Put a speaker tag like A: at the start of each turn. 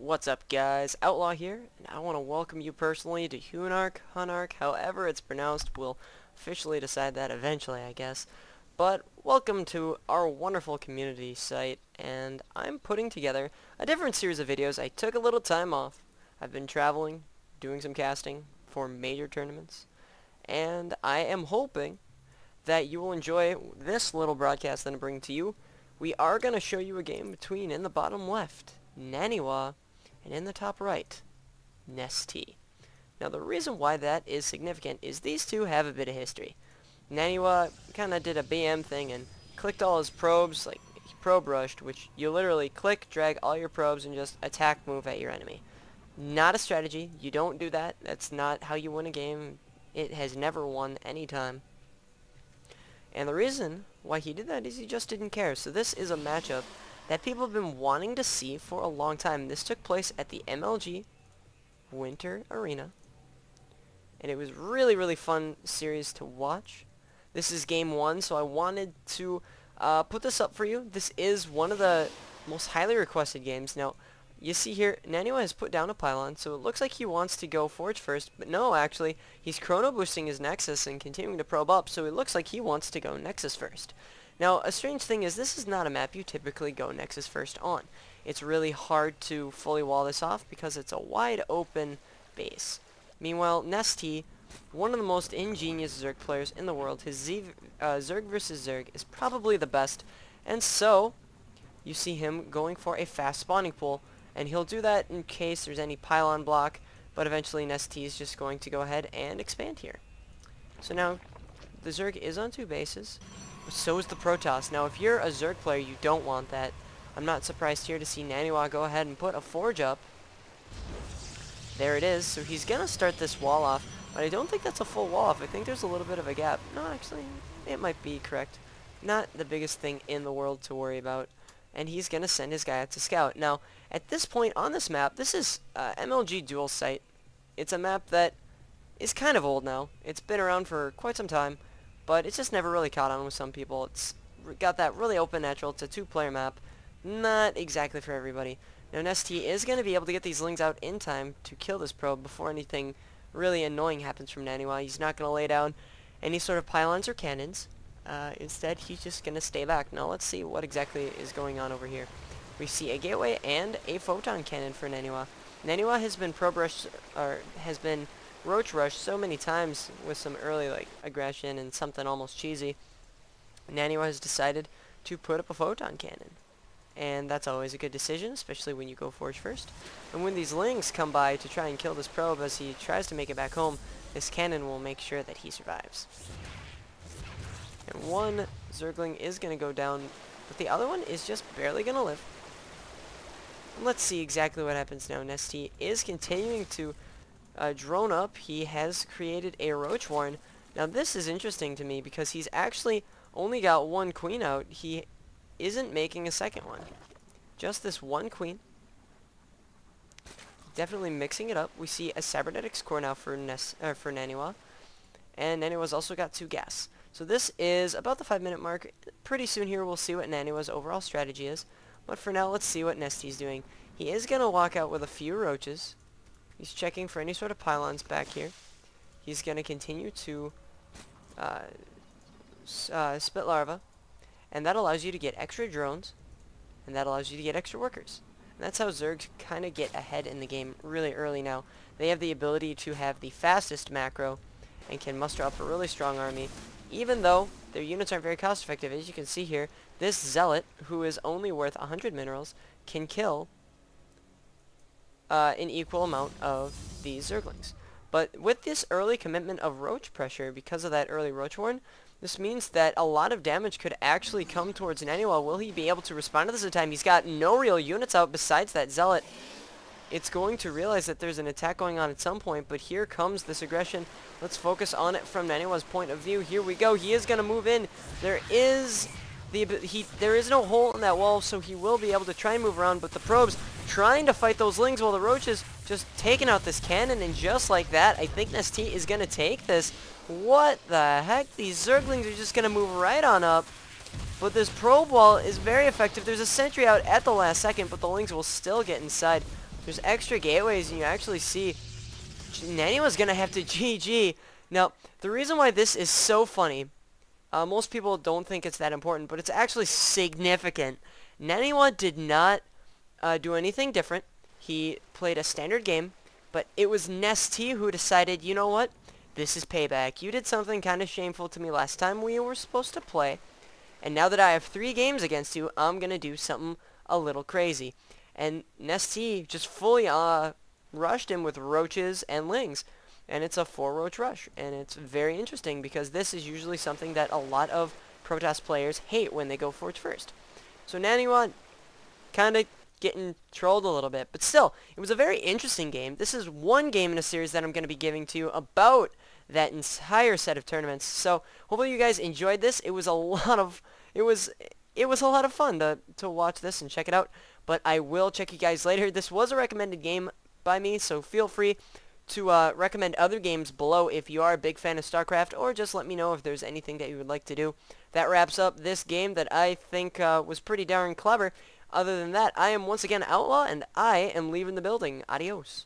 A: What's up, guys? Outlaw here, and I want to welcome you personally to Hunark, however it's pronounced. We'll officially decide that eventually, I guess. But welcome to our wonderful community site, and I'm putting together a different series of videos. I took a little time off. I've been traveling, doing some casting for major tournaments, and I am hoping that you will enjoy this little broadcast that I'm bringing to you. We are going to show you a game between, in the bottom left, Naniwa, and in the top right, Nestea. Now the reason why that is significant is these two have a bit of history. Naniwa kind of did a BM thing and clicked all his probes, like he probe rushed, which you literally click, drag all your probes, and just attack move at your enemy. Not a strategy. You don't do that. That's not how you win a game. It has never won any time. And the reason why he did that is he just didn't care. So this is a matchup that people have been wanting to see for a long time. This took place at the MLG Winter Arena, and it was really fun series to watch. This is game one, so I wanted to put this up for you. This is one of the most highly requested games. Now, you see here, Naniwa has put down a pylon, so it looks like he wants to go Forge first, but no, actually, he's chrono boosting his Nexus and continuing to probe up, so it looks like he wants to go Nexus first. Now, a strange thing is this is not a map you typically go Nexus first on. It's really hard to fully wall this off because it's a wide open base. Meanwhile, Nestea, one of the most ingenious Zerg players in the world, his Zerg versus Zerg is probably the best, and so you see him going for a fast spawning pool, and he'll do that in case there's any pylon block, but eventually Nestea is just going to go ahead and expand here. So now, the Zerg is on two bases. So is the Protoss. Now, if you're a Zerg player, you don't want that. I'm not surprised here to see Naniwa go ahead and put a Forge up. There it is. So he's going to start this wall off, but I don't think that's a full wall off. I think there's a little bit of a gap. No, actually, it might be correct. Not the biggest thing in the world to worry about. And he's going to send his guy out to scout. Now, at this point on this map, this is MLG Dual Site. It's a map that is kind of old now. It's been around for quite some time, but it's just never really caught on with some people. It's got that really open natural. It's a two-player map. Not exactly for everybody. Now, Nestea is going to be able to get these lings out in time to kill this probe before anything really annoying happens from Naniwa. He's not going to lay down any sort of pylons or cannons. Instead, he's just going to stay back. Now, let's see what exactly is going on over here. We see a gateway and a photon cannon for Naniwa. Naniwa has been probe rush, or has been roach rush so many times with some early aggression and something almost cheesy. Naniwa has decided to put up a photon cannon, and that's always a good decision, especially when you go Forge first. And when these lings come by to try and kill this probe as he tries to make it back home, this cannon will make sure that he survives. And one Zergling is going to go down, but the other one is just barely going to live. And let's see exactly what happens now. Nestea is continuing to drone up. He has created a Roach Warren. Now this is interesting to me because he's actually only got one queen out. He isn't making a second one. Just this one queen. Definitely mixing it up. We see a Cybernetics core now for Naniwa. And Naniwa's also got 2 gas. So this is about the 5-minute mark. Pretty soon here we'll see what Naniwa's overall strategy is. But for now, let's see what Nestea's doing. He is going to walk out with a few roaches. He's checking for any sort of pylons back here. He's going to continue to spit larva. And that allows you to get extra drones. And that allows you to get extra workers. And that's how Zergs kind of get ahead in the game really early now. They have the ability to have the fastest macro and can muster up a really strong army. Even though their units aren't very cost effective, as you can see here, this Zealot, who is only worth 100 minerals, can kill an equal amount of these Zerglings. But with this early commitment of Roach pressure, because of that early Roach Warren, this means that a lot of damage could actually come towards Naniwa. Will he be able to respond to this in time? He's got no real units out besides that Zealot. It's going to realize that there's an attack going on at some point, but here comes this aggression. Let's focus on it from Naniwa's point of view. Here we go. He is going to move in. There is no hole in that wall, so he will be able to try and move around, but the probes trying to fight those lings while the roaches just taking out this cannon, and just like that, I think Nestea is going to take this. What the heck? These Zerglings are just going to move right on up. But this probe wall is very effective. There's a sentry out at the last second, but the lings will still get inside. There's extra gateways, and you actually see Naniwa's gonna have to GG. Now, the reason why this is so funny, most people don't think it's that important, but it's actually significant. Naniwa did not do anything different. He played a standard game, but it was Nestea who decided, you know what? This is payback. You did something kind of shameful to me last time we were supposed to play, and now that I have 3 games against you, I'm gonna do something a little crazy. And Nestea just fully rushed him with roaches and lings. And it's a 4-roach rush. And it's very interesting because this is usually something that a lot of Protoss players hate when they go forge first. So Naniwa kind of getting trolled a little bit. But still, it was a very interesting game. This is one game in a series that I'm going to be giving to you about that entire set of tournaments. So hopefully you guys enjoyed this. It was a lot of fun to watch this and check it out. But I will check you guys later. This was a recommended game by me, so feel free to recommend other games below if you are a big fan of StarCraft, or just let me know if there's anything that you would like to do. That wraps up this game that I think was pretty darn clever. Other than that, I am once again Outlaw, and I am leaving the building. Adios.